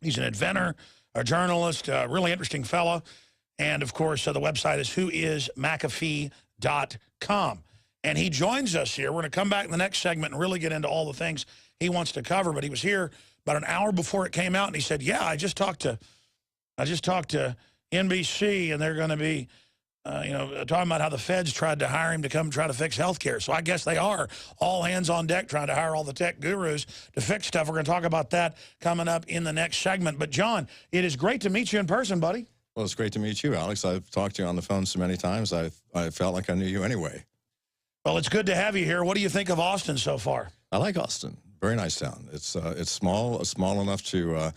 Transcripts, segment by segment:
He's an inventor, a journalist, a really interesting fellow. And, of course, the website is whoismcafee.com. And he joins us here. We're going to come back in the next segment and really get into all the things he wants to cover. But he was here about an hour before it came out, and he said, yeah, I just talked to NBC, and they're going to be, talking about how the feds tried to hire him to come try to fix health care. So I guess they are all hands on deck trying to hire all the tech gurus to fix stuff. We're going to talk about that coming up in the next segment. But, John, it is great to meet you in person, buddy. Well, it's great to meet you, Alex. I've talked to you on the phone so many times, I felt like I knew you anyway. Well, it's good to have you here. What do you think of Austin so far? I like Austin. Very nice town. It's small enough to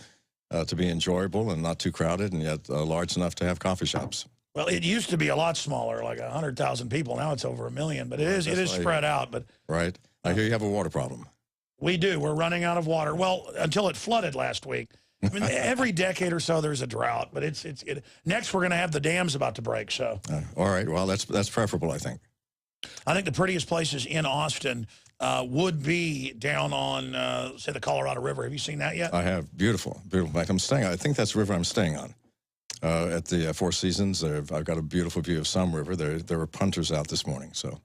be enjoyable and not too crowded, and yet large enough to have coffee shops. Well, it used to be a lot smaller, like 100,000 people. Now it's over 1 million, but it is spread out. But right. I hear you have a water problem. We do. We're running out of water. Well, until it flooded last week. I mean, every decade or so there's a drought, but next we're going to have the dams about to break. So. All right. Well, that's preferable, I think. I think the prettiest places in Austin would be down on, say, the Colorado River. Have you seen that yet? I have. Beautiful, beautiful. In fact, I think that's the river I'm staying on. At the Four Seasons, I've got a beautiful view of some river. There were punters out this morning. So,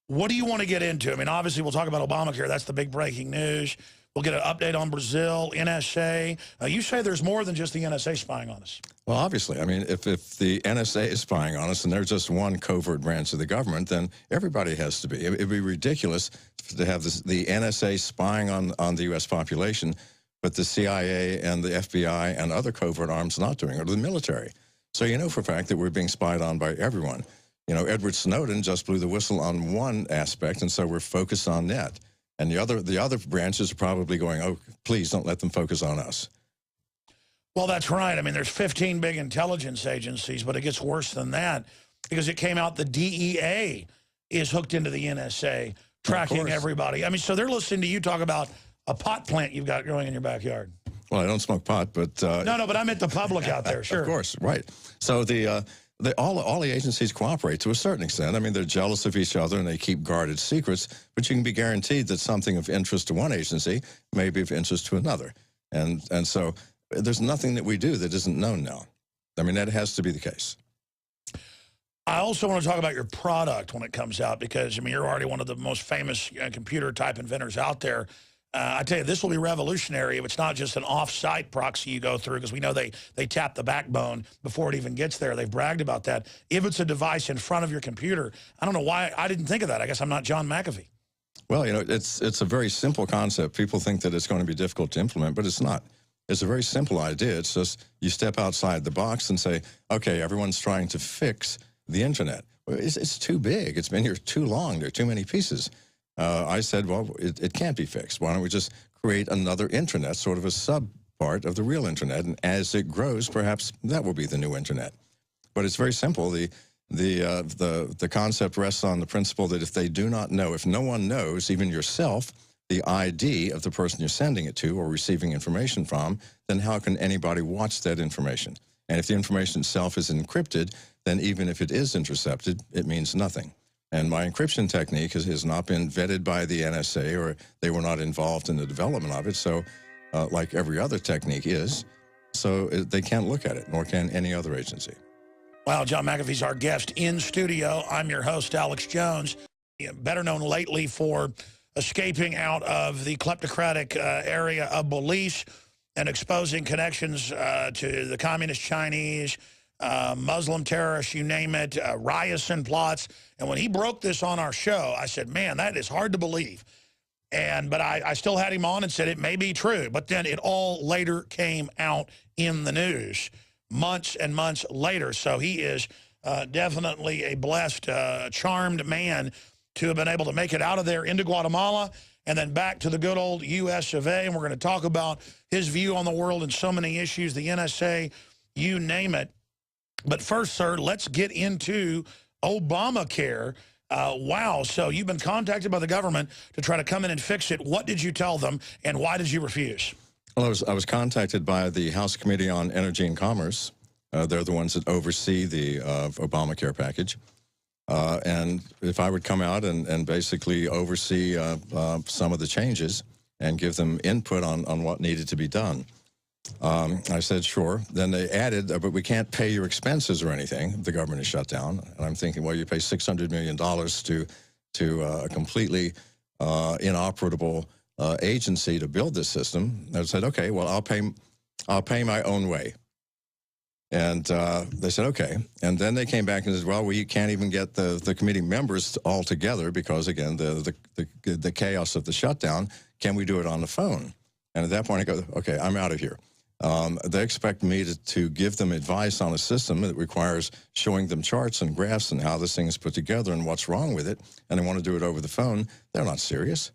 what do you want to get into? I mean, obviously, we'll talk about Obamacare. That's the big breaking news. We'll get an update on Brazil, NSA. You say there's more than just the NSA spying on us. Well, obviously. I mean, if the NSA is spying on us and they're just one covert branch of the government, then everybody has to be. It'd be ridiculous to have the NSA spying on the U.S. population, but the CIA and the FBI and other covert arms not doing it, or the military. So you know for a fact that we're being spied on by everyone. You know, Edward Snowden just blew the whistle on one aspect, and so we're focused on that. And the other branches are probably going, oh, please don't let them focus on us. Well, that's right. I mean, there's 15 big intelligence agencies, but it gets worse than that because it came out the DEA is hooked into the NSA, tracking everybody. I mean, so they're listening to you talk about a pot plant you've got growing in your backyard. Well, I don't smoke pot, but... No, but I meant the public out there, sure. Of course, right. So all the agencies cooperate to a certain extent. I mean, they're jealous of each other and they keep guarded secrets, but you can be guaranteed that something of interest to one agency may be of interest to another. And so there's nothing that we do that isn't known now. I mean, that has to be the case. I also want to talk about your product when it comes out because, I mean, you're already one of the most famous computer-type inventors out there. I tell you, this will be revolutionary if it's not just an off-site proxy you go through, because we know they tap the backbone before it even gets there. They've bragged about that. If it's a device in front of your computer, I don't know why I didn't think of that. I guess I'm not John McAfee. Well, you know, it's a very simple concept. People think that it's going to be difficult to implement, but it's not. It's a very simple idea. It's just you step outside the box and say, okay, everyone's trying to fix the internet. It's too big. It's been here too long. There are too many pieces. I said, well, it can't be fixed. Why don't we just create another internet, sort of a sub-part of the real internet, and as it grows, perhaps that will be the new internet. But it's very simple. The concept rests on the principle that if they do not know, if no one knows, even yourself, the ID of the person you're sending it to or receiving information from, then how can anybody watch that information? And if the information itself is encrypted, then even if it is intercepted, it means nothing. And my encryption technique has not been vetted by the NSA, or they were not involved in the development of it. So like every other technique is, so they can't look at it, nor can any other agency. Wow, John McAfee's our guest in studio. I'm your host, Alex Jones, better known lately for escaping out of the kleptocratic area of Belize and exposing connections to the communist Chinese, Muslim terrorists, you name it, riots plots. And when he broke this on our show, I said, man, that is hard to believe. But I still had him on and said it may be true. But then it all later came out in the news months and months later. So he is definitely a blessed, charmed man to have been able to make it out of there into Guatemala and then back to the good old U.S. of A. And we're going to talk about his view on the world and so many issues, the NSA, you name it. But first, sir, let's get into Obamacare. Wow, so you've been contacted by the government to try to come in and fix it. What did you tell them, and why did you refuse? Well, I was contacted by the House Committee on Energy and Commerce. They're the ones that oversee the Obamacare package. And if I would come out and basically oversee some of the changes and give them input on what needed to be done. I said, sure. Then they added, but we can't pay your expenses or anything. The government is shut down. And I'm thinking, well, you pay $600 million to a completely inoperable agency to build this system. And I said, okay, well, I'll pay my own way. And they said, okay. And then they came back and said, well, we can't even get the committee members all together because, again, the chaos of the shutdown. Can we do it on the phone? And at that point, I go, okay, I'm out of here. They expect me to give them advice on a system that requires showing them charts and graphs and how this thing is put together and what's wrong with it, and they want to do it over the phone. They're not serious.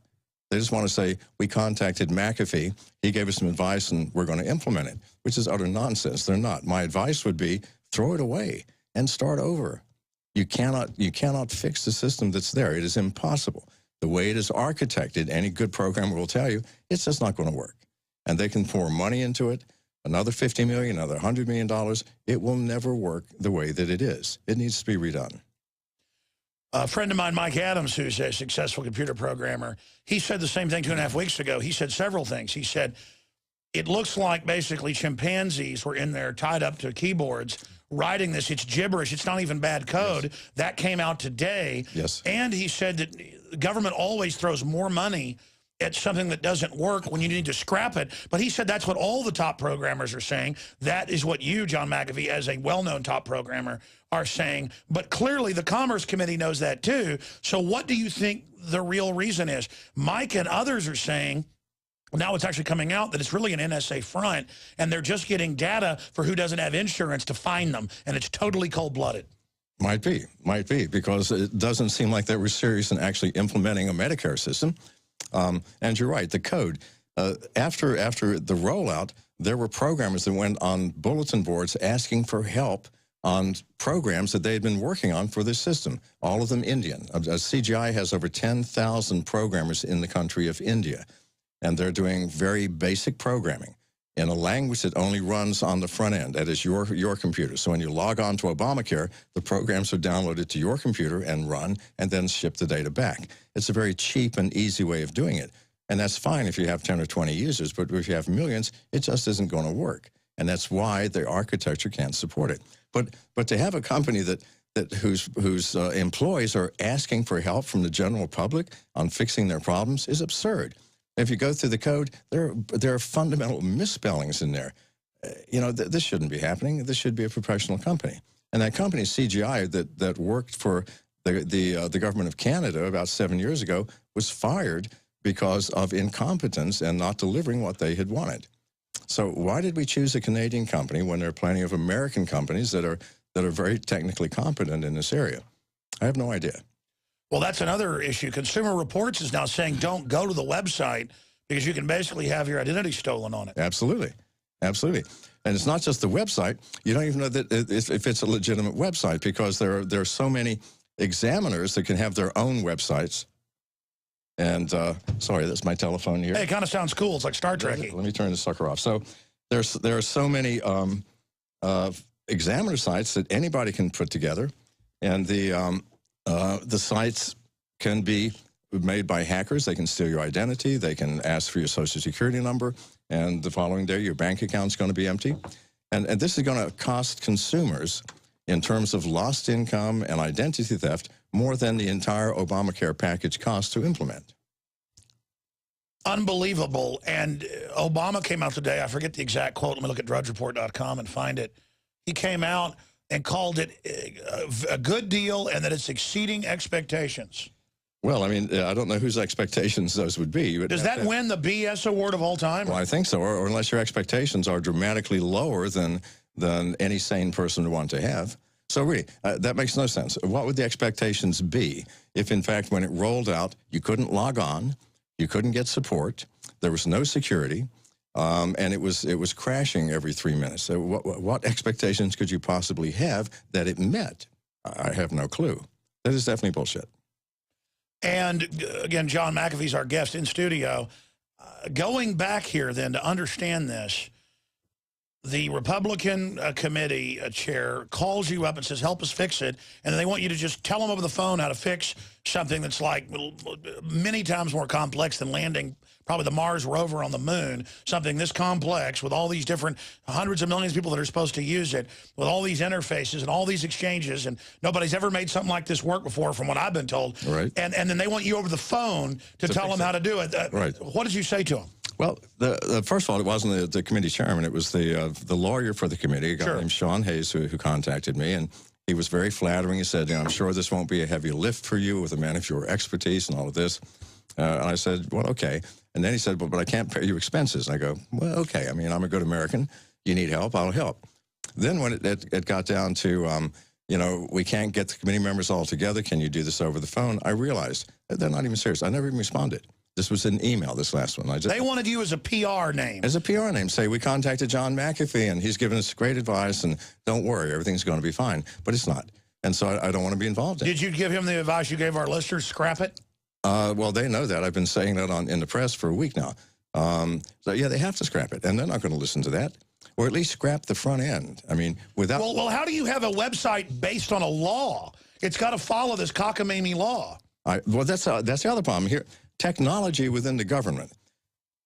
They just want to say, we contacted McAfee, he gave us some advice, and we're going to implement it, which is utter nonsense. They're not. My advice would be, throw it away and start over. You cannot fix the system that's there. It is impossible. The way it is architected, any good programmer will tell you, it's just not going to work. And they can pour money into it, another $50 million, another $100 million. It will never work the way that it is. It needs to be redone. A friend of mine, Mike Adams, who's a successful computer programmer, he said the same thing 2.5 weeks ago. He said several things. He said, it looks like basically chimpanzees were in there tied up to keyboards writing this. It's gibberish. It's not even bad code. Yes. That came out today. Yes. And he said that the government always throws more money at something that doesn't work when you need to scrap it. But he said that's what all the top programmers are saying. That is what you, John McAfee, as a well-known top programmer, are saying. But clearly the Commerce Committee knows that too. So what do you think the real reason is? Mike and others are saying, now it's actually coming out that it's really an NSA front, and they're just getting data for who doesn't have insurance to find them, and it's totally cold-blooded. Might be, because it doesn't seem like they were serious in actually implementing a Medicare system. And you're right, the code. After the rollout, there were programmers that went on bulletin boards asking for help on programs that they had been working on for this system, all of them Indian. CGI has over 10,000 programmers in the country of India, and they're doing very basic programming in a language that only runs on the front end, that is your computer. So when you log on to Obamacare, the programs are downloaded to your computer and run, and then ship the data back. It's a very cheap and easy way of doing it. And that's fine if you have 10 or 20 users, but if you have millions, it just isn't going to work. And that's why the architecture can't support it. But to have a company whose employees are asking for help from the general public on fixing their problems is absurd. If you go through the code, there are fundamental misspellings in there. You know, this shouldn't be happening. This should be a professional company. And that company, CGI, that worked for the government of Canada about 7 years ago, was fired because of incompetence and not delivering what they had wanted. So why did we choose a Canadian company when there are plenty of American companies that are very technically competent in this area? I have no idea. Well, that's another issue. Consumer Reports is now saying don't go to the website because you can basically have your identity stolen on it. Absolutely. Absolutely. And it's not just the website. You don't even know that if it's a legitimate website, because there are so many examiners that can have their own websites. And sorry, that's my telephone here. Hey, it kind of sounds cool. It's like Star Trek-y. Let me turn this sucker off. So there are so many examiner sites that anybody can put together, and the sites can be made by hackers. They can steal your identity. They can ask for your Social Security number, and the following day your bank account's going to be empty. And this is going to cost consumers, in terms of lost income and identity theft, more than the entire Obamacare package cost to implement. Unbelievable. And Obama came out today. I forget the exact quote. Let me look at drudgereport.com and find it. He came out and called it a good deal and that it's exceeding expectations. Well, I mean, I don't know whose expectations those would be. Does that win the BS award of all time? Well, I think so, or unless your expectations are dramatically lower than any sane person would want to have. So really, that makes no sense. What would the expectations be if, in fact, when it rolled out, you couldn't log on, you couldn't get support, there was no security, and it was crashing every 3 minutes? So what expectations could you possibly have that it met? I have no clue. That is definitely bullshit. And again, John McAfee's our guest in studio. Going back here then to understand this, the Republican committee chair calls you up and says, help us fix it. And they want you to just tell them over the phone how to fix something that's like many times more complex than landing probably the Mars rover on the moon, something this complex with all these different hundreds of millions of people that are supposed to use it, with all these interfaces and all these exchanges, and nobody's ever made something like this work before from what I've been told. Right. And then they want you over the phone to tell them how to do it. Right. What did you say to them? Well, first of all, it wasn't the committee chairman. It was the lawyer for the committee, a guy named Sean Hayes, who contacted me. And he was very flattering. He said, I'm sure this won't be a heavy lift for you with a man of your expertise and all of this. And I said, well, okay. And then he said, but I can't pay you expenses. And I go, well, okay. I mean, I'm a good American. You need help, I'll help. Then when it got down to, we can't get the committee members all together. Can you do this over the phone? I realized that they're not even serious. I never even responded. This was an email, this last one. They wanted you as a PR name. As a PR name. Say, we contacted John McAfee, and he's given us great advice, and don't worry, everything's going to be fine. But it's not. And so I don't want to be involved in it. Did you give him the advice you gave our listeners, scrap it? Well, they know that. I've been saying that in the press for a week now. So, yeah, they have to scrap it, and they're not going to listen to that. Or at least scrap the front end. I mean, without... Well, how do you have a website based on a law? It's got to follow this cockamamie law. Well, that's the other problem here. Technology within the government.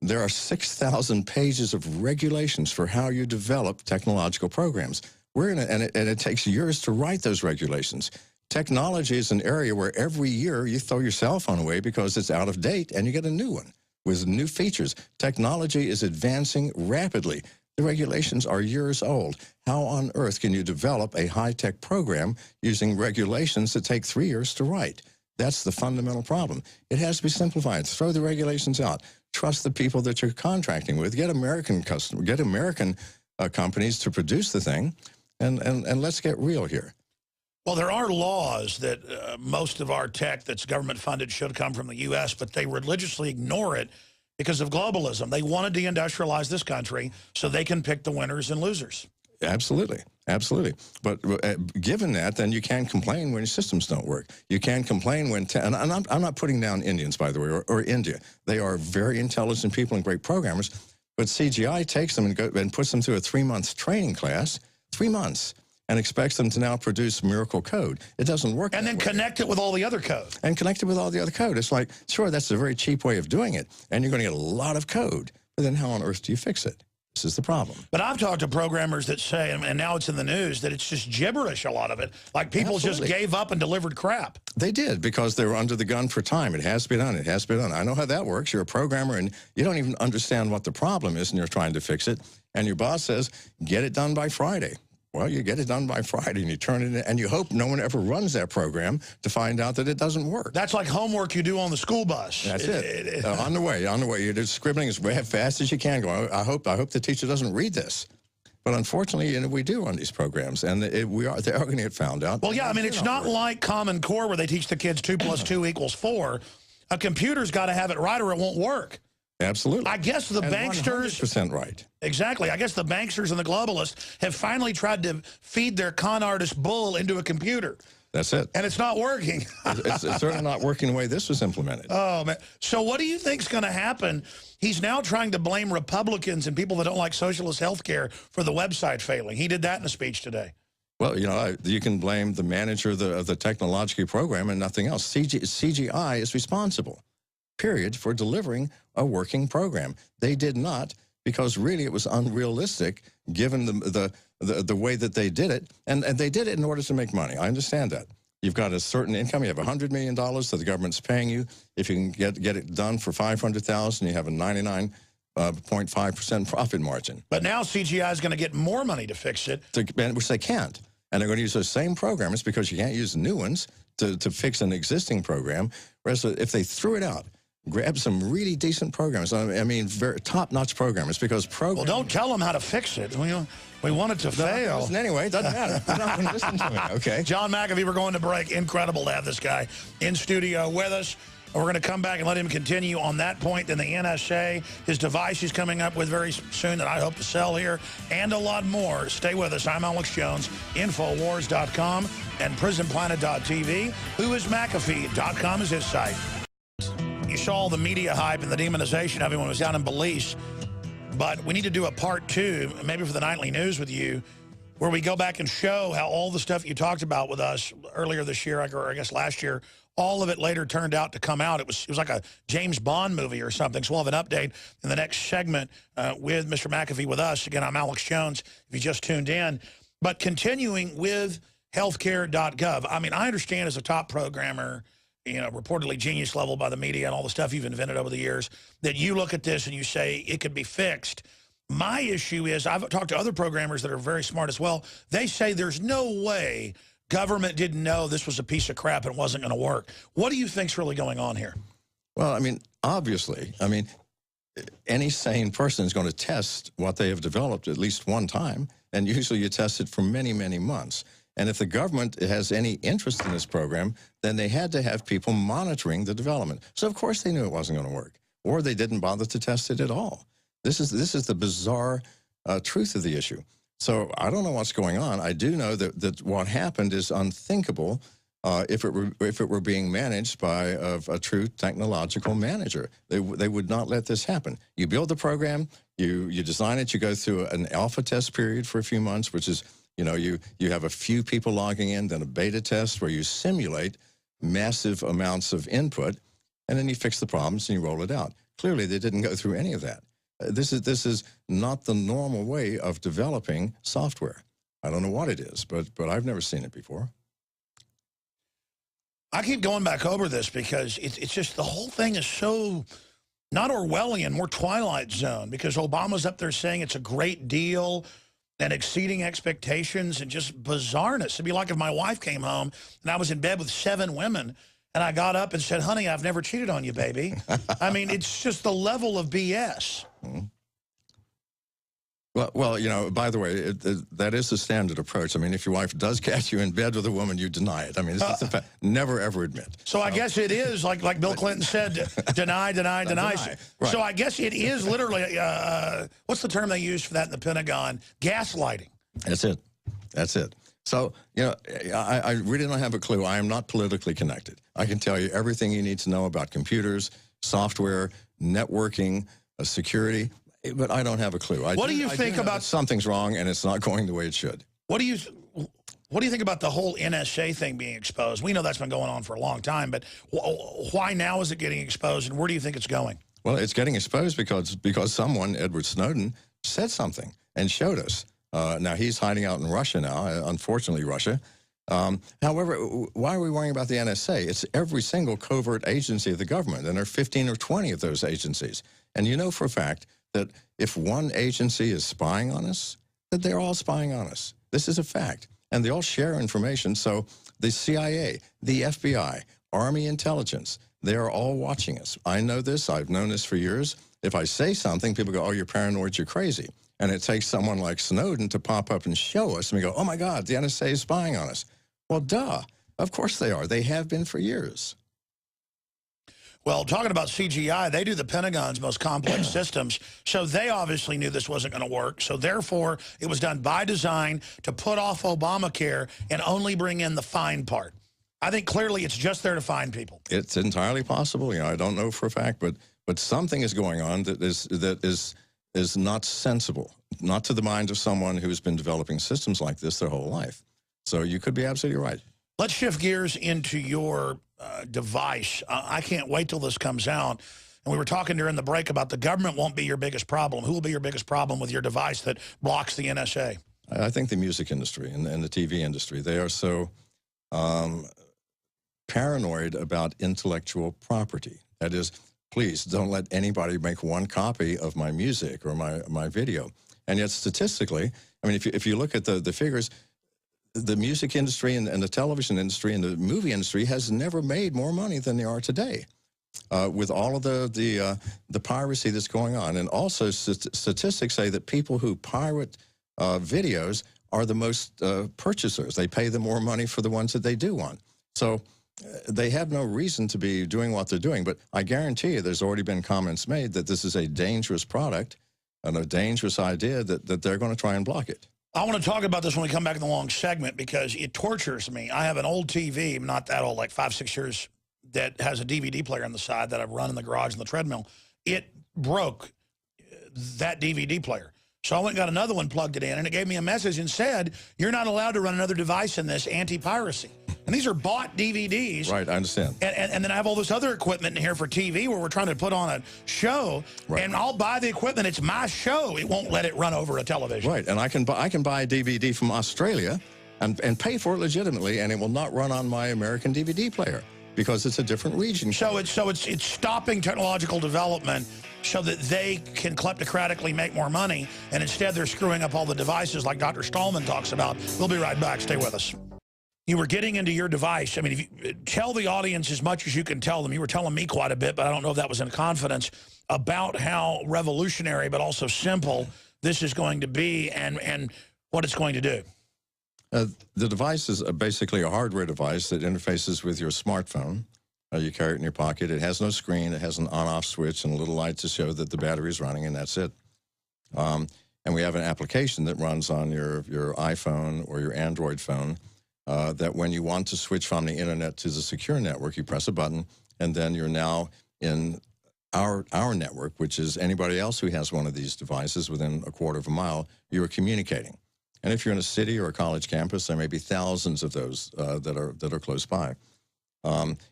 There are 6,000 pages of regulations for how you develop technological programs. And it takes years to write those regulations. Technology is an area where every year you throw your cell phone away because it's out of date and you get a new one with new features. Technology is advancing rapidly. The regulations are years old. How on earth can you develop a high-tech program using regulations that take 3 years to write? That's the fundamental problem. It has to be simplified. Throw the regulations out. Trust the people that you're contracting with. Get American customers. Get American companies to produce the thing, and let's get real here. Well, there are laws that most of our tech that's government funded should come from the U.S., but they religiously ignore it because of globalism. They want to deindustrialize this country so they can pick the winners and losers. Absolutely. Absolutely. But given that, then you can complain when your systems don't work. You can complain when, and I'm not putting down Indians, by the way, or India. They are very intelligent people and great programmers, but CGI takes them and puts them through a 3-month training class, 3 months, and expects them to now produce miracle code. It doesn't work. And then connect it with all the other code. And connect it with all the other code. It's like, sure, that's a very cheap way of doing it, and you're going to get a lot of code, but then how on earth do you fix it? This is the problem. But I've talked to programmers that say, and now it's in the news, that it's just gibberish, a lot of it. Like people just gave up and delivered crap. They did, because they were under the gun for time. It has to be done. It has to be done. I know how that works. You're a programmer, and you don't even understand what the problem is, and you're trying to fix it. And your boss says, get it done by Friday. Well, you get it done by Friday, and you turn it in, and you hope no one ever runs that program to find out that it doesn't work. That's like homework you do on the school bus. That's it. On the way. You're just scribbling as fast as you can. Go. I hope the teacher doesn't read this. But unfortunately, we do on these programs, and they are going to get found out. Well, yeah, I mean, it's not like Common Core where they teach the kids 2 + 2 = 4. A computer's got to have it right or it won't work. Absolutely. I guess the banksters... 100% right. Exactly. I guess the banksters and the globalists have finally tried to feed their con artist bull into a computer. That's it. And it's not working. it's certainly not working the way this was implemented. Oh, man. So what do you think's going to happen? He's now trying to blame Republicans and people that don't like socialist health care for the website failing. He did that in a speech today. Well, you can blame the manager of the technological program and nothing else. CGI is responsible, period, for delivering a working program. They did not, because really it was unrealistic given the way that they did it. And they did it in order to make money. I understand that. You've got a certain income. You have $100 million that the government's paying you. If you can get it done for $500,000, you have a 99.5% profit margin. But now CGI is going to get more money to fix it. Which they can't. And they're going to use those same programs because you can't use new ones to fix an existing program. Whereas if they threw it out, grab some really decent programs. I mean, very top-notch programmers, because Well, don't tell them how to fix it. We want it to fail. Listen anyway, it doesn't matter. You're not going to listen to me, okay? John McAfee, we're going to break. Incredible to have this guy in studio with us. We're going to come back and let him continue on that point. Then the NSA, his device he's coming up with very soon that I hope to sell here, and a lot more. Stay with us. I'm Alex Jones, InfoWars.com and PrisonPlanet.tv. WhoisMcAfee.com is his site. You saw all the media hype and the demonization of him when he was down in Belize. But we need to do a part 2, maybe for the nightly news with you, where we go back and show how all the stuff you talked about with us earlier this year, or I guess last year, all of it later turned out to come out. It was like a James Bond movie or something. So we'll have an update in the next segment with Mr. McAfee with us. Again, I'm Alex Jones, if you just tuned in. But continuing with healthcare.gov, I mean, I understand as a top programmer, you know, reportedly genius level by the media and all the stuff you've invented over the years, that you look at this and you say it could be fixed. My issue is, I've talked to other programmers that are very smart as well. They say there's no way government didn't know this was a piece of crap and it wasn't going to work. What do you think's really going on here? Well, I mean, obviously, I mean, any sane person is going to test what they have developed at least one time, and usually you test it for many, many months. And if the government has any interest in this program, then they had to have people monitoring the development. So, of course, they knew it wasn't going to work, or they didn't bother to test it at all. This is the bizarre truth of the issue. So I don't know what's going on. I do know that what happened is unthinkable if it were being managed by a true technological manager. They would not let this happen. You build the program, you design it, you go through an alpha test period for a few months, which is, you know, you have a few people logging in, then a beta test where you simulate massive amounts of input, and then you fix the problems and you roll it out. Clearly, they didn't go through any of that. This is not the normal way of developing software. I don't know what it is, but I've never seen it before. I keep going back over this because it's just the whole thing is so not Orwellian, more Twilight Zone, because Obama's up there saying it's a great deal and exceeding expectations and just bizarreness. It'd be like if my wife came home and I was in bed with 7 women and I got up and said, honey, I've never cheated on you, baby. I mean, it's just the level of BS. Well, you know, by the way, that is the standard approach. I mean, if your wife does catch you in bed with a woman, you deny it. I mean, it's a fact. Never, ever admit. So I guess it is, like Bill Clinton said, deny. Right. So I guess it is literally, what's the term they use for that in the Pentagon? Gaslighting. That's it. That's it. So, you know, I really don't have a clue. I am not politically connected. I can tell you everything you need to know about computers, software, networking, security, but I don't have a clue. What do you think about something's wrong and it's not going the way it should? What do you think about the whole NSA thing being exposed? We know that's been going on for a long time, but why now is it getting exposed, and where do you think it's going? Well, it's getting exposed because someone, Edward Snowden, said something and showed us. Now, he's hiding out in Russia now, unfortunately, Russia. However, why are we worrying about the NSA? It's every single covert agency of the government, and there are 15 or 20 of those agencies. And you know for a fact that if one agency is spying on us, that they're all spying on us. This is a fact. And they all share information. So the CIA, the FBI, Army intelligence, they are all watching us. I know this. I've known this for years. If I say something, people go, oh, you're paranoid, you're crazy. And it takes someone like Snowden to pop up and show us, and we go, oh, my God, the NSA is spying on us. Well, duh. Of course they are. They have been for years. Well, talking about CGI, they do the Pentagon's most complex systems, so they obviously knew this wasn't going to work. So therefore, it was done by design to put off Obamacare and only bring in the fine part. I think clearly it's just there to find people. It's entirely possible. You know, I don't know for a fact, but something is going on that is not sensible, not to the mind of someone who's been developing systems like this their whole life. So you could be absolutely right. Let's shift gears into your device. I can't wait till this comes out. And we were talking during the break about the government won't be your biggest problem. Who will be your biggest problem with your device that blocks the NSA? I think the music industry and the TV industry. They are so paranoid about intellectual property. That is, please don't let anybody make one copy of my music or my video. And yet statistically, I mean, if you look at the figures, the music industry and the television industry and the movie industry has never made more money than they are today, with all of the piracy that's going on. And also statistics say that people who pirate videos are the most purchasers. They pay them more money for the ones that they do want. So they have no reason to be doing what they're doing. But I guarantee you there's already been comments made that this is a dangerous product and a dangerous idea that they're going to try and block it. I want to talk about this when we come back in the long segment because it tortures me. I have an old TV, not that old, like 5-6 years, that has a DVD player on the side that I've run in the garage on the treadmill. It broke that DVD player. So I went and got another one, plugged it in, and it gave me a message and said, you're not allowed to run another device in this, anti-piracy. And these are bought DVDs. Right, I understand. And then I have all this other equipment in here for TV where we're trying to put on a show. Right. And I'll buy the equipment. It's my show. It won't let it run over a television. Right, and I can buy a DVD from Australia and pay for it legitimately, and it will not run on my American DVD player because it's a different region. So it's stopping technological development so that they can kleptocratically make more money, and instead they're screwing up all the devices like Dr. Stallman talks about. We'll be right back. Stay with us. You were getting into your device. I mean, if you tell the audience as much as you can tell them. You were telling me quite a bit, but I don't know if that was in confidence, about how revolutionary but also simple this is going to be and what it's going to do. The device is basically a hardware device that interfaces with your smartphone. You carry it in your pocket. It has no screen. It has an on-off switch and a little light to show that the battery is running, and that's it. And we have an application that runs on your iPhone or your Android phone that when you want to switch from the internet to the secure network, you press a button, and then you're now in our network, which is anybody else who has one of these devices within a quarter of a mile, you're communicating. And if you're in a city or a college campus, there may be thousands of those that are close by.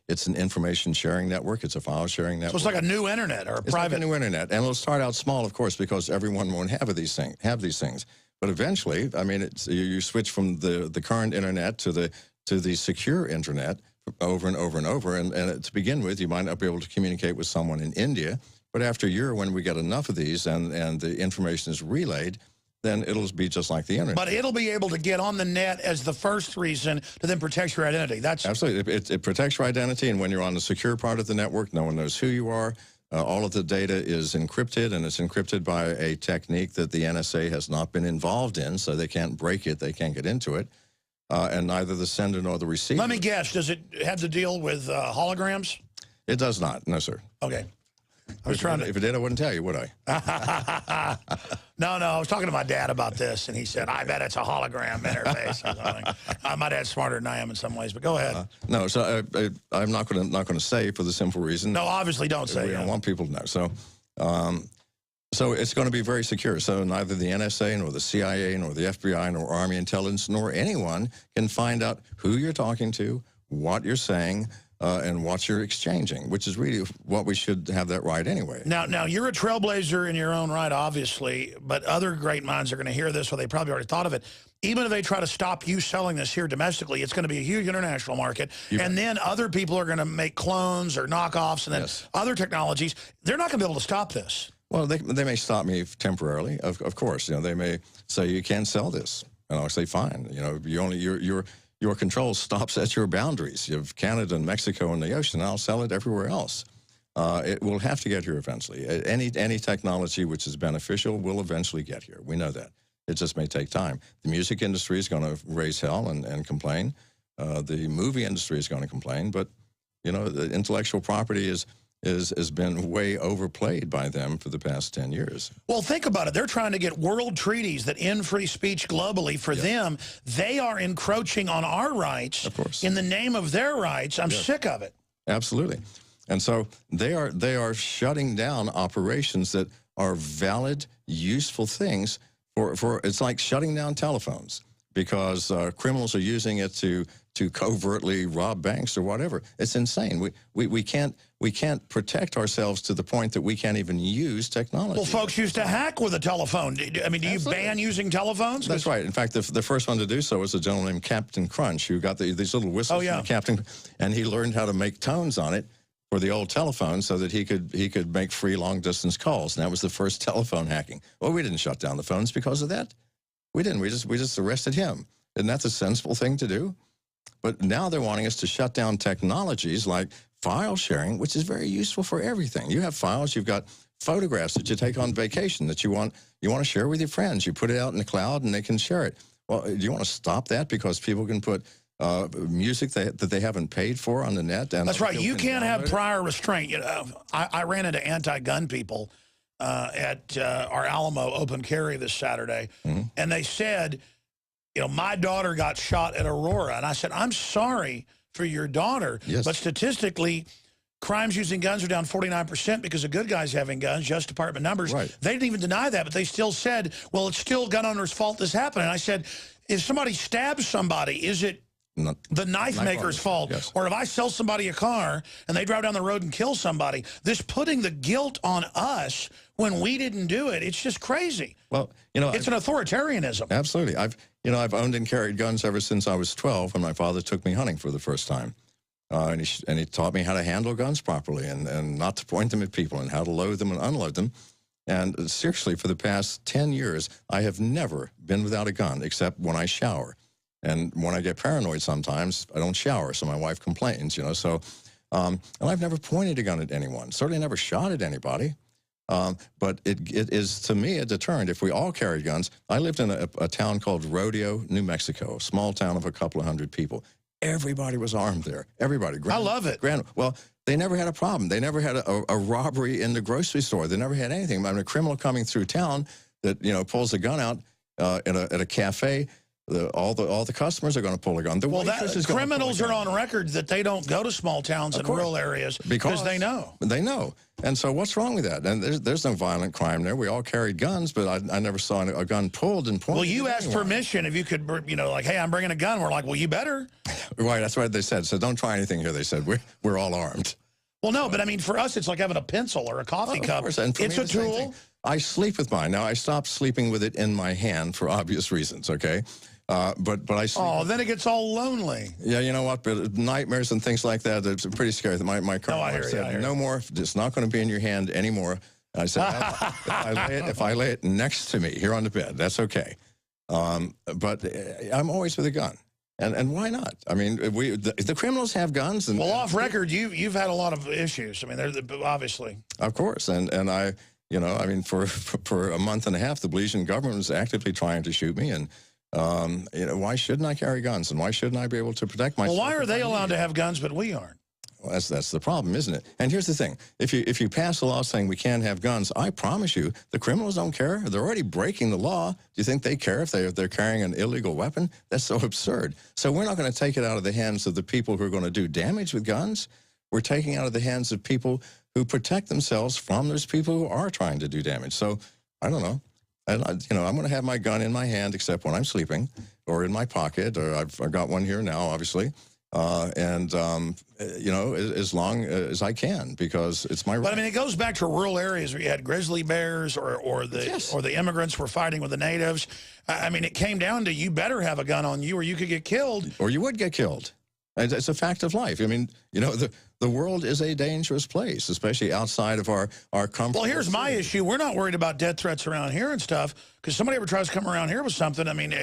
It's an information sharing network. It's a file sharing network. So it's like a new internet or a private. Like a new internet, and it'll start out small, of course, because everyone won't have these things. But eventually, I mean, you switch from the current internet to the secure internet over and over and over. And to begin with, you might not be able to communicate with someone in India. But after a year, when we get enough of these and the information is relayed, then it'll be just like the internet. But it'll be able to get on the net as the first reason to then protect your identity. That's absolutely. It protects your identity, and when you're on the secure part of the network, no one knows who you are. All of the data is encrypted, and it's encrypted by a technique that the NSA has not been involved in, so they can't break it, they can't get into it, and neither the sender nor the receiver. Let me guess, does it have to deal with holograms? It does not, no, sir. Okay. If it did, I wouldn't tell you, would I? No, I was talking to my dad about this, and he said, I bet it's a hologram interface or something. My dad's smarter than I am in some ways, but go ahead. No, so I'm not going to say, for the simple reason. No, obviously don't say. We don't want people to know. So it's going to be very secure. So neither the NSA, nor the CIA, nor the FBI, nor Army Intelligence, nor anyone can find out who you're talking to, what you're saying, and what you're exchanging, which is really what we should have that right anyway. Now you're a trailblazer in your own right, obviously, but other great minds are going to hear this, or they probably already thought of it. Even if they try to stop you selling this here domestically, it's going to be a huge international market, and then other people are going to make clones or knockoffs, and then other technologies. They're not going to be able to stop this. Well, they may stop me temporarily, of course. You know, they may say you can't sell this, and I'll say fine. You know, your control stops at your boundaries. You have Canada and Mexico and the ocean. I'll sell it everywhere else. It will have to get here eventually. Any technology which is beneficial will eventually get here. We know that. It just may take time. The music industry is going to raise hell and complain. The movie industry is going to complain. But, you know, the intellectual property has been way overplayed by them for the past 10 years. Well, think about it. They're trying to get world treaties that end free speech globally. For them, they are encroaching on our rights, of course, in the name of their rights. I'm sick of it. Absolutely. And so they are shutting down operations that are valid, useful things for it's like shutting down telephones because criminals are using it to covertly rob banks or whatever. It's insane. We can't protect ourselves to the point that we can't even use technology. Well, folks used to hack with a telephone. I mean, do you ban using telephones? That's right. In fact, the first one to do so was a gentleman named Captain Crunch, who got these little whistles from the captain, and he learned how to make tones on it for the old telephone so that he could make free long-distance calls. And that was the first telephone hacking. Well, we didn't shut down the phones because of that. We didn't. We just arrested him. Isn't that the sensible thing to do? But now they're wanting us to shut down technologies like file sharing, which is very useful for everything. You have files, you've got photographs that you take on vacation that you want to share with your friends. You put it out in the cloud and they can share it. Well, do you want to stop that because people can put music that they haven't paid for on the net? And that's right. You can't have prior restraint. You know, I ran into anti-gun people at our Alamo open carry this Saturday, and they said, you know, my daughter got shot at Aurora. And I said, I'm sorry for your daughter. Yes. But statistically, crimes using guns are down 49% because of good guys having guns, Justice Department numbers. Right. They didn't even deny that, but they still said, well, it's still gun owners' fault this happened. And I said, if somebody stabs somebody, is it the knife maker's fault. Yes. Or if I sell somebody a car and they drive down the road and kill somebody, this putting the guilt on us when we didn't do it, it's just crazy. Well, you know, it's an authoritarianism. Absolutely. I've owned and carried guns ever since I was 12 when my father took me hunting for the first time. And he taught me how to handle guns properly and not to point them at people and how to load them and unload them. And seriously, for the past 10 years, I have never been without a gun except when I shower. And when I get paranoid sometimes, I don't shower, so my wife complains, you know. So, and I've never pointed a gun at anyone, certainly never shot at anybody. But it is, to me, a deterrent if we all carried guns. I lived in a town called Rodeo, New Mexico, a small town of a couple of hundred people. Everybody was armed there. Everybody. I love it. Well, they never had a problem. They never had a robbery in the grocery store. They never had anything. I mean, a criminal coming through town that, you know, pulls a gun out at a cafe, all the customers are going to pull a gun. The criminals are on record that they don't go to small towns and rural areas because they know. They know. And so what's wrong with that? And there's no violent crime there. We all carried guns, but I never saw a gun pulled and pointed. Well, you asked permission if you could, you know, like, hey, I'm bringing a gun. We're like, well, you better. Right, that's what they said. So don't try anything here, they said. We're all armed. Well, no, but I mean, for us, it's like having a pencil or a coffee cup. It's a tool. I sleep with mine. Now, I stopped sleeping with it in my hand for obvious reasons, okay? But I sleep. Oh, then it gets all lonely. Yeah, you know what? But nightmares and things like that, it's pretty scary. My current wife said, no more. It's not going to be in your hand anymore. I said, if I lay it next to me here on the bed, that's okay. But I'm always with a gun. And why not? I mean, the criminals have guns. And, well, off record, you've had a lot of issues. I mean, they're obviously. Of course, and I, you know, I mean, for a month and a half, the Belizean government was actively trying to shoot me, and you know, why shouldn't I carry guns, and why shouldn't I be able to protect myself? Well, why are they allowed to have guns, but we aren't? Well, that's the problem, isn't it? And here's the thing: if you pass a law saying we can't have guns, I promise you, the criminals don't care. They're already breaking the law. Do you think they care if they're carrying an illegal weapon? That's so absurd. So we're not going to take it out of the hands of the people who are going to do damage with guns. We're taking it out of the hands of people who protect themselves from those people who are trying to do damage. So I don't know. And you know, I'm going to have my gun in my hand except when I'm sleeping, or in my pocket, or I've got one here now, obviously. You know, as long as I can, because it's my right. But I mean, it goes back to rural areas where you had grizzly bears, or the immigrants were fighting with the natives. I mean, it came down to you better have a gun on you, or you could get killed, or you would get killed. It's a fact of life. I mean, you know, the world is a dangerous place, especially outside of our comfort. Well, here's my issue: we're not worried about death threats around here and stuff, because somebody ever tries to come around here with something. I mean.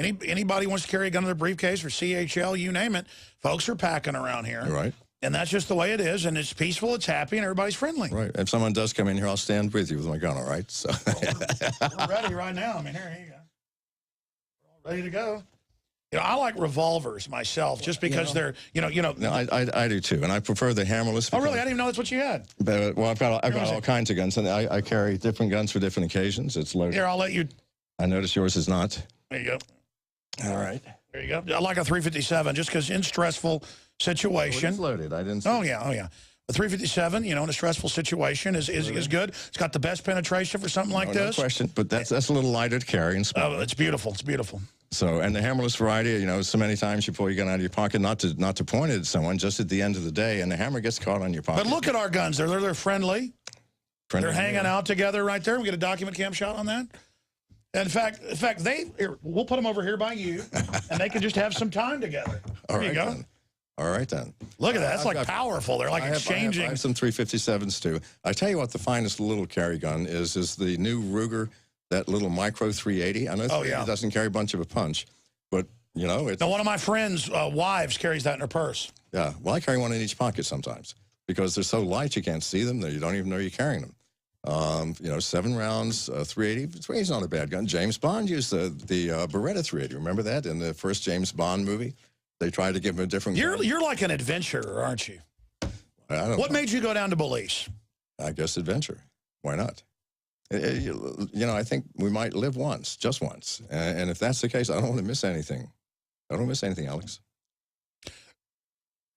Anybody wants to carry a gun in their briefcase or CHL, you name it, folks are packing around here. Right. And that's just the way it is, and it's peaceful, it's happy, and everybody's friendly. Right. If someone does come in here, I'll stand with you with my gun, all right? So. We're ready right now. I mean, here you go. We're all ready to go. You know, I like revolvers myself, just because they're, you know. No, I do too, and I prefer the hammerless. Oh, really? I didn't even know that's what you had. But, well, I've got all kinds of guns, and I carry different guns for different occasions. It's loaded. Here, I'll let you. I notice yours is not. There you go. All right. There you go. I like a 357 just because in stressful situation. It's loaded. I didn't see Oh, yeah. A 357, you know, in a stressful situation is good. It's got the best penetration for something like this. No question, but that's a little lighter to carry and small. Oh, it's beautiful. It's beautiful. So, and the hammerless variety, you know, so many times you pull your gun out of your pocket, not to point it at someone, just at the end of the day, and the hammer gets caught on your pocket. But look at our guns. They're friendly. They're hanging out together right there. We get a document cam shot on that. In fact, we'll put them over here by you, and they can just have some time together. There you go. Then. All right, then. Look at that. That's like powerful. They're like exchanging. I have some 357s, too. I tell you what, the finest little carry gun is the new Ruger, that little micro 380. I know it doesn't carry a bunch of a punch, but, you know. It's, now, one of my friends' wives carries that in her purse. Yeah. Well, I carry one in each pocket sometimes because they're so light you can't see them. You don't even know you're carrying them. You know, 7 rounds, 380. 380's not a bad gun. James Bond used the Beretta 380. Remember that in the first James Bond movie? They tried to give him a different gun. You're like an adventurer, aren't you? What made you go down to Belize? I guess adventure. Why not? You know, I think we might live once, just once. And if that's the case, I don't want to miss anything. I don't miss anything, Alex.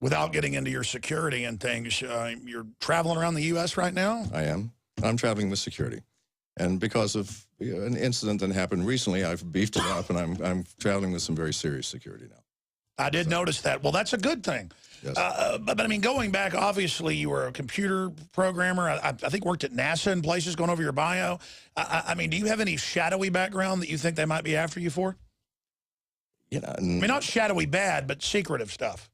Without getting into your security and things, you're traveling around the U.S. right now? I am. I'm traveling with security. And because of an incident that happened recently, I've beefed it up, and I'm traveling with some very serious security now. I did notice that. Well, that's a good thing. Yes. But I mean, going back, obviously you were a computer programmer. I think worked at NASA and places, going over your bio. I mean, do you have any shadowy background that you think they might be after you for? You know, I mean, not shadowy bad, but secretive stuff.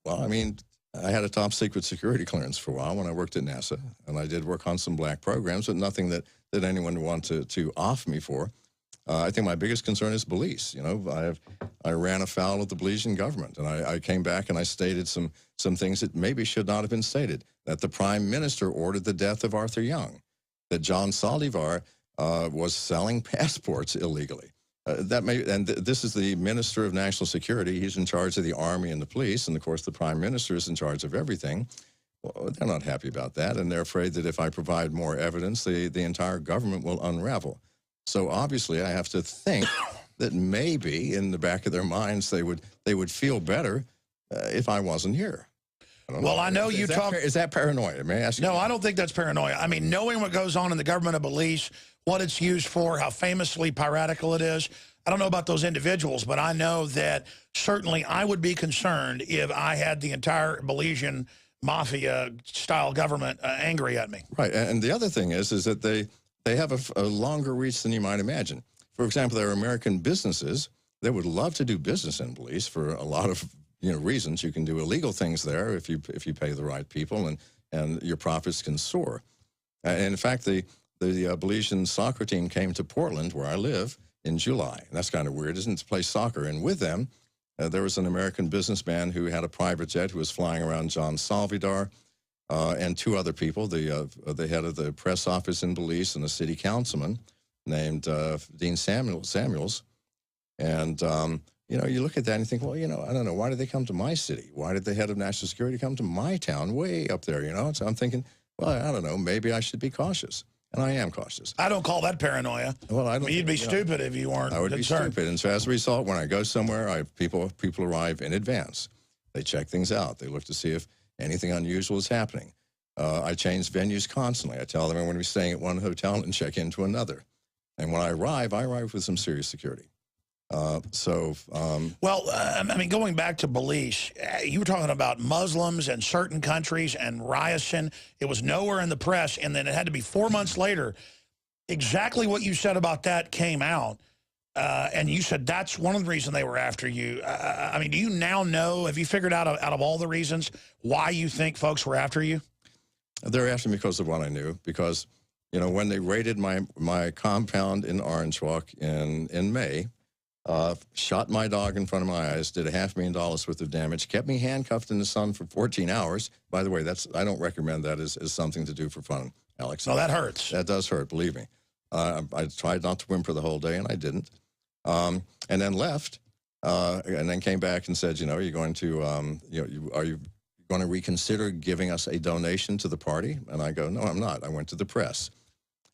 Well, I mean, I had a top secret security clearance for a while when I worked at NASA, and I did work on some black programs, but nothing that anyone would want to off me for. I think my biggest concern is Belize. You know, I ran afoul of the Belizean government, and I came back and I stated some things that maybe should not have been stated. That the Prime Minister ordered the death of Arthur Young, that John Saldivar was selling passports illegally. This is the Minister of National Security. He's in charge of the Army and the police, and of course the Prime Minister is in charge of everything. Well, they're not happy about that, and they're afraid that if I provide more evidence, the entire government will unravel. So obviously, I have to think that maybe in the back of their minds they would feel better if I wasn't here. I know you talk. Is that paranoia? May I ask you? No, I don't think that's paranoia. I mean, knowing what goes on in the government of Belize, what it's used for, how famously piratical it is. I don't know about those individuals, but I know that certainly I would be concerned if I had the entire Belizean mafia-style government angry at me. Right, and the other thing is that they have a longer reach than you might imagine. For example, there are American businesses that would love to do business in Belize for a lot of reasons. You can do illegal things there if you pay the right people, and your profits can soar. And in fact, the Belizean soccer team came to Portland, where I live, in July. And that's kind of weird, isn't it, to play soccer? And with them, there was an American businessman who had a private jet who was flying around John Saldivar, and two other people, the head of the press office in Belize and a city councilman named Dean Samuels. And, you look at that and you think, well, I don't know, why did they come to my city? Why did the head of national security come to my town way up there, So I'm thinking, well, I don't know, maybe I should be cautious. And I am cautious. I don't call that paranoia. Well, I don't. You'd be stupid if you weren't. I would concerned. be stupid. And so as a result, when I go somewhere, people arrive in advance. They check things out. They look to see if anything unusual is happening. I change venues constantly. I tell them I'm going to be staying at one hotel and check into another. And when I arrive with some serious security. I mean, going back to Belize, you were talking about Muslims and certain countries and Ryerson. It was nowhere in the press, and then it had to be 4 months later. Exactly what you said about that came out, and you said that's one of the reasons they were after you. I mean, do you now know, have you figured out of all the reasons why you think folks were after you? They're after me because of what I knew, because, when they raided my compound in Orange Walk in May, shot my dog in front of my eyes, did $500,000 worth of damage, kept me handcuffed in the sun for 14 hours. By the way, I don't recommend that as something to do for fun, Alex. No, that hurts. That does hurt, believe me. I tried not to whimper the whole day, and I didn't. And then left, and then came back and said, are you going to, are you going to reconsider giving us a donation to the party? And I go, no, I'm not. I went to the press.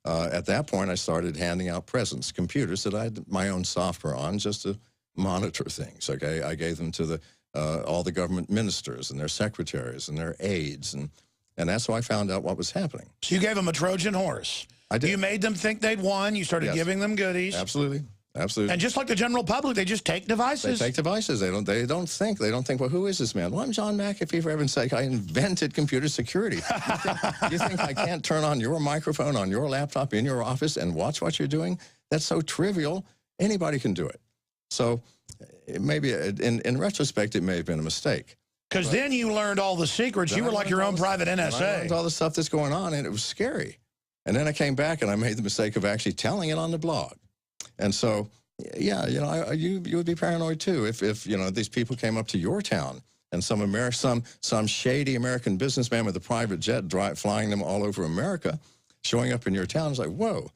At that point, I started handing out presents, computers that I had my own software on just to monitor things, okay? I gave them to all the government ministers and their secretaries and their aides, and that's how I found out what was happening. So you gave them a Trojan horse. I did. You made them think they'd won. You started giving them goodies. Absolutely. Absolutely. And just like the general public, they just take devices. They take devices. They don't think. They don't think, well, who is this man? Well, I'm John McAfee, for heaven's sake. I invented computer security. You think I can't turn on your microphone on your laptop in your office and watch what you're doing? That's so trivial. Anybody can do it. So maybe in retrospect, it may have been a mistake. Because then you learned all the secrets. You were like your own private NSA. I learned all the stuff that's going on, and it was scary. And then I came back, and I made the mistake of actually telling it on the blog. And so, yeah, you would be paranoid too if these people came up to your town and some shady American businessman with a private jet flying them all over America, showing up in your town. It's like, whoa.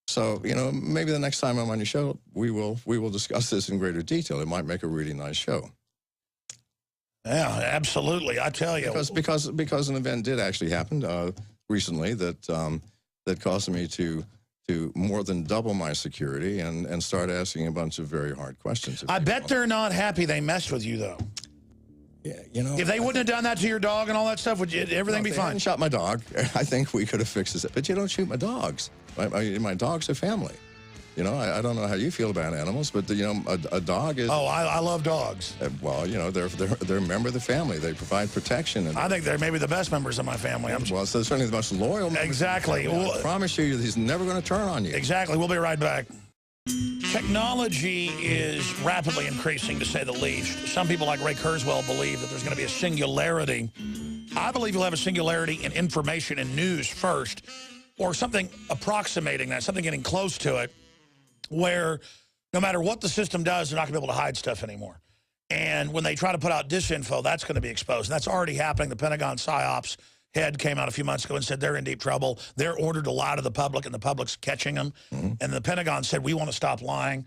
So maybe the next time I'm on your show, we will discuss this in greater detail. It might make a really nice show. Yeah, absolutely. I tell you, because an event did actually happen recently that caused me to more than double my security and start asking a bunch of very hard questions. I bet they're not happy they messed with you, though. Yeah, if they wouldn't have done that to your dog and all that stuff, would everything be fine? If they hadn't shot my dog, I think we could have fixed this. But you don't shoot my dogs. My dogs are family. You know, I don't know how you feel about animals, but, you know, a dog is... Oh, I love dogs. Well, you know, they're a member of the family. They provide protection. And I think they're maybe the best members of my family. Well, so they're certainly the most loyal members. Exactly. Well, I promise you, he's never going to turn on you. Exactly. We'll be right back. Technology is rapidly increasing, to say the least. Some people like Ray Kurzweil believe that there's going to be a singularity. I believe you'll have a singularity in information and news first, or something approximating that, something getting close to it, where no matter what the system does, they're not going to be able to hide stuff anymore. And when they try to put out disinfo, that's going to be exposed. And that's already happening. The Pentagon PSYOPs head came out a few months ago and said they're in deep trouble. They're ordered to lie to the public, and the public's catching them. And the Pentagon said, we want to stop lying.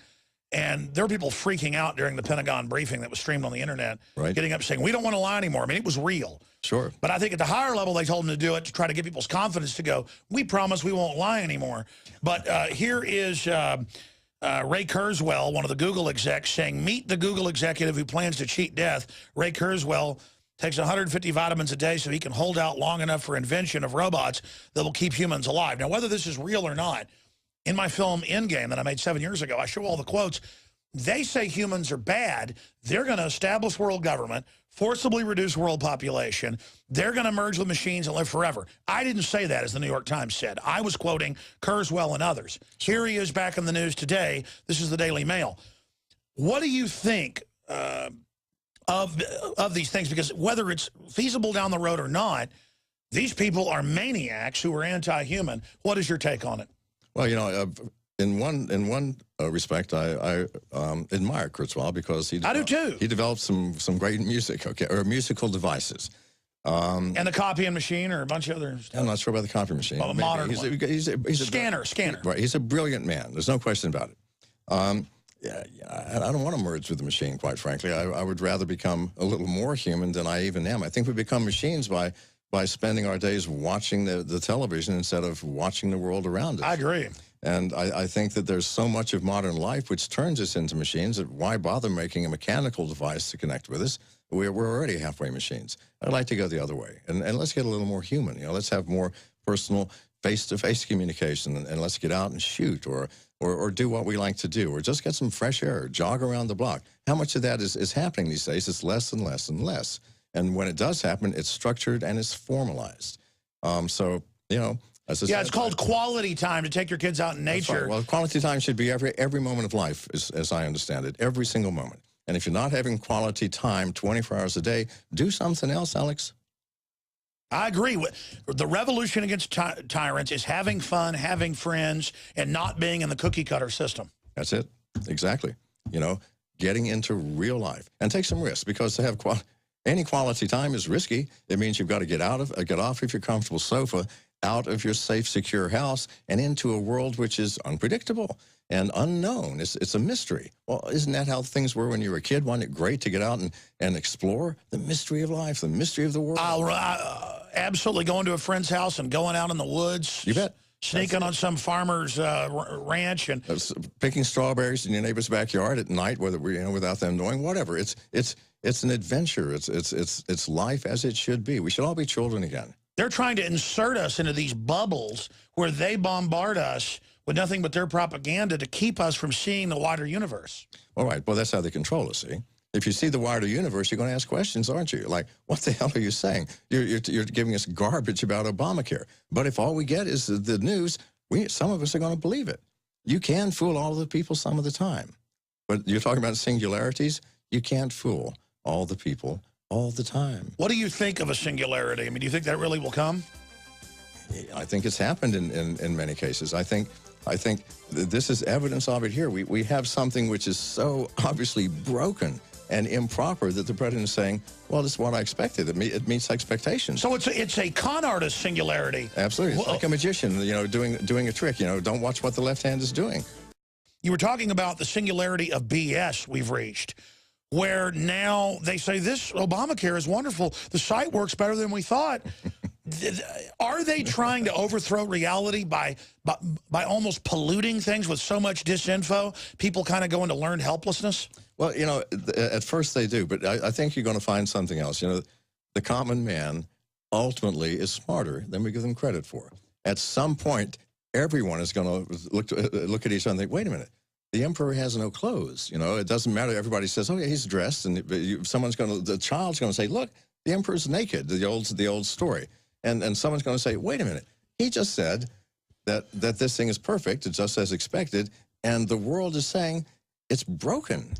And there were people freaking out during the Pentagon briefing that was streamed on the internet, getting up saying, we don't want to lie anymore. I mean, it was real. Sure. But I think at the higher level, they told them to do it to try to get people's confidence to go, we promise we won't lie anymore. But here is Ray Kurzweil, one of the Google execs, saying, meet the Google executive who plans to cheat death. Ray Kurzweil takes 150 vitamins a day so he can hold out long enough for invention of robots that will keep humans alive. Now, whether this is real or not, in my film Endgame that I made 7 years ago, I show all the quotes. They say humans are bad. They're going to establish world government, forcibly reduce world population. They're going to merge with machines and live forever. I didn't say that, as the New York Times said. I was quoting Kurzweil and others. Here he is back in the news today. This is the Daily Mail. What do you think of these things? Because whether it's feasible down the road or not, these people are maniacs who are anti-human. What is your take on it? Well, you know, in one respect, I admire Kurzweil because he I do too. He developed some great music, or musical devices. And the copying machine or a bunch of other stuff. I'm not sure about the copy machine. Well, a modern he's one. He's a Scanner. Right, he's a brilliant man. There's no question about it. Yeah, I don't want to merge with the machine, quite frankly. I would rather become a little more human than I even am. I think we become machines by spending our days watching the television instead of watching the world around us. I agree. And I think that there's so much of modern life which turns us into machines that why bother making a mechanical device to connect with us? We're already halfway machines. I'd like to go the other way. And let's get a little more human. You know, let's have more personal face-to-face communication, and let's get out and shoot or do what we like to do, or just get some fresh air, jog around the block. How much of that is happening these days? It's less and less and less. And when it does happen, it's structured and it's formalized. So, you know, as I said, it's called quality time, to take your kids out in nature. Right. Well, quality time should be every moment of life, as I understand it, every single moment. And if you're not having quality time 24 hours a day, do something else, Alex. I agree. The revolution against tyrants is having fun, having friends, and not being in the cookie-cutter system. That's it. Exactly. You know, getting into real life. And take some risks, because to have any quality time is risky. It means you've got to get off of your comfortable sofa, out of your safe, secure house, and into a world which is unpredictable and unknown. It's a mystery. Well, isn't that how things were when you were a kid? Wasn't it great to get out and explore the mystery of life, the mystery of the world? Absolutely. Going to a friend's house and going out in the woods. You bet. Sneaking on some farmer's ranch and picking strawberries in your neighbor's backyard at night, without them knowing. Whatever. It's an adventure. It's life as it should be. We should all be children again. They're trying to insert us into these bubbles where they bombard us with nothing but their propaganda to keep us from seeing the wider universe. All right. Well, that's how they control us, see? If you see the wider universe, you're going to ask questions, aren't you? Like, what the hell are you saying? You're giving us garbage about Obamacare. But if all we get is the news, some of us are going to believe it. You can fool all of the people some of the time. But you're talking about singularities. You can't fool all the people all the time. What do you think of a singularity? I mean, do you think that really will come? I think it's happened in many cases. I think this is evidence of it here. We have something which is so obviously broken and improper that the president is saying, well, this is what I expected. It meets expectations. So it's a con artist singularity. Absolutely. It's like a magician, doing a trick. Don't watch what the left hand is doing. You were talking about the singularity of BS we've reached, where now they say this Obamacare is wonderful. The site works better than we thought. Are they trying to overthrow reality by almost polluting things with so much disinfo? People kind of go into learned helplessness? Well, at first they do, but I think you're going to find something else. The common man ultimately is smarter than we give them credit for. At some point, everyone is going to look at each other and think, wait a minute, the emperor has no clothes. You know, it doesn't matter. Everybody says, oh yeah, he's dressed, and the child's going to say, look, the emperor's naked. The old story, and someone's going to say, wait a minute, he just said that this thing is perfect, it's just as expected, and the world is saying it's broken.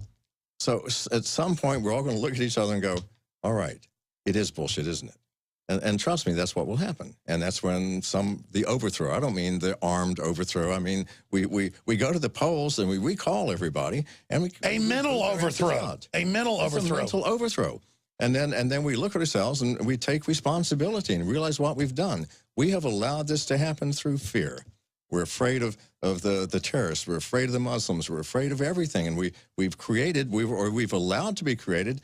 So at some point, we're all going to look at each other and go, all right, it is bullshit, isn't it? And trust me, that's what will happen. And that's when the overthrow, I don't mean the armed overthrow. I mean, we go to the polls and we recall everybody. And a mental overthrow. A mental overthrow. A mental overthrow. And then we look at ourselves and we take responsibility and realize what we've done. We have allowed this to happen through fear. We're afraid of the terrorists. We're afraid of the Muslims. We're afraid of everything. And we've allowed to be created,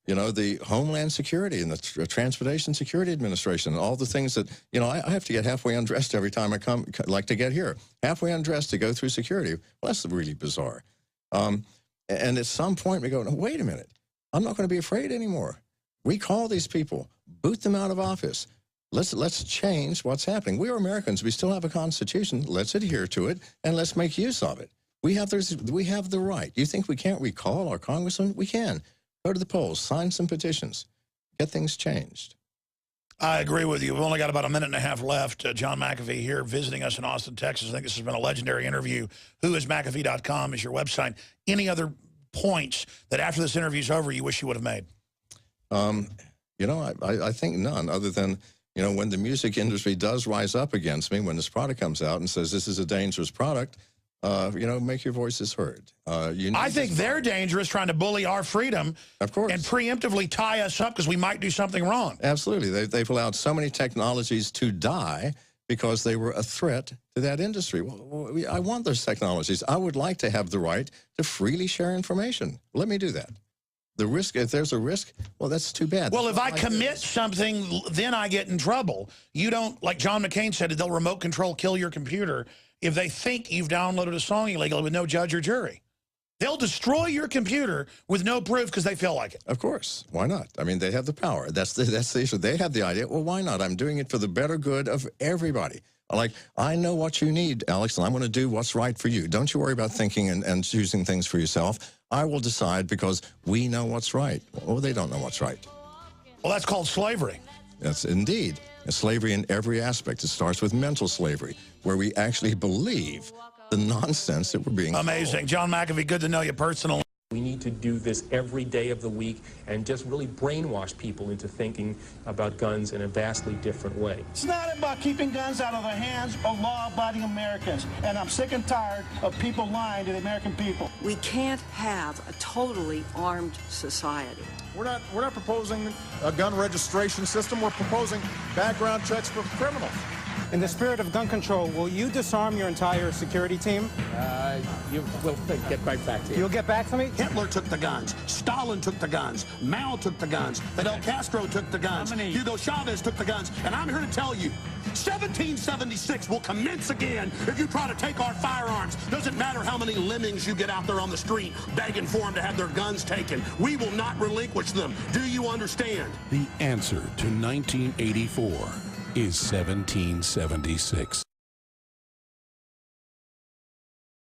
you know, the Homeland Security and the Transportation Security Administration, and all the things that, you know, I have to get halfway undressed every time I like to get here. Halfway undressed to go through security. Well, that's really bizarre. And at some point we go, no, wait a minute. I'm not going to be afraid anymore. Recall these people. Boot them out of office. Let's change what's happening. We are Americans. We still have a Constitution. Let's adhere to it, and let's make use of it. We have the right. You think we can't recall our congressman? We can. Go to the polls, sign some petitions, get things changed. I agree with you. We've only got about a minute and a half left. John McAfee here visiting us in Austin, Texas. I think this has been a legendary interview. WhoIsMcAfee.com is your website. Any other points that after this interview's over you wish you would have made? You know, I think none, other than, you know, when the music industry does rise up against me, when this product comes out and says this is a dangerous product, you know, make your voices heard. I think they're dangerous, trying to bully our freedom, of course, and preemptively tie us up because we might do something wrong. Absolutely. They've allowed so many technologies to die because they were a threat to that industry. Well, I want those technologies. I would like to have the right to freely share information. Let me do that. The risk, if there's a risk, well, that's too bad. Well, if I commit something, then I get in trouble. You don't, like John McCain said, they'll remote control kill your computer if they think you've downloaded a song illegally with no judge or jury. They'll destroy your computer with no proof because they feel like it. Of course. Why not? I mean, they have the power. That's the issue. They have the idea. Well, why not? I'm doing it for the better good of everybody. Like, I know what you need, Alex, and I'm going to do what's right for you. Don't you worry about thinking and choosing things for yourself. I will decide because we know what's right. Or they don't know what's right. Well, that's called slavery. That's indeed. Slavery in every aspect. It starts with mental slavery, where we actually believe the nonsense that we're being Amazing. told. John McAfee, good to know you personally. We need to do this every day of the week and just really brainwash people into thinking about guns in a vastly different way. It's not about keeping guns out of the hands of law-abiding Americans, and I'm sick and tired of people lying to the American people. We can't have a totally armed society. We're not proposing a gun registration system. We're proposing background checks for criminals. In the spirit of gun control, will you disarm your entire security team? We'll get right back to you. You'll get back to me? Hitler took the guns. Stalin took the guns. Mao took the guns. Fidel Castro took the guns. Hugo Chavez took the guns. And I'm here to tell you, 1776 will commence again if you try to take our firearms. Doesn't matter how many lemmings you get out there on the street begging for them to have their guns taken. We will not relinquish them. Do you understand? The answer to 1984 is 1776.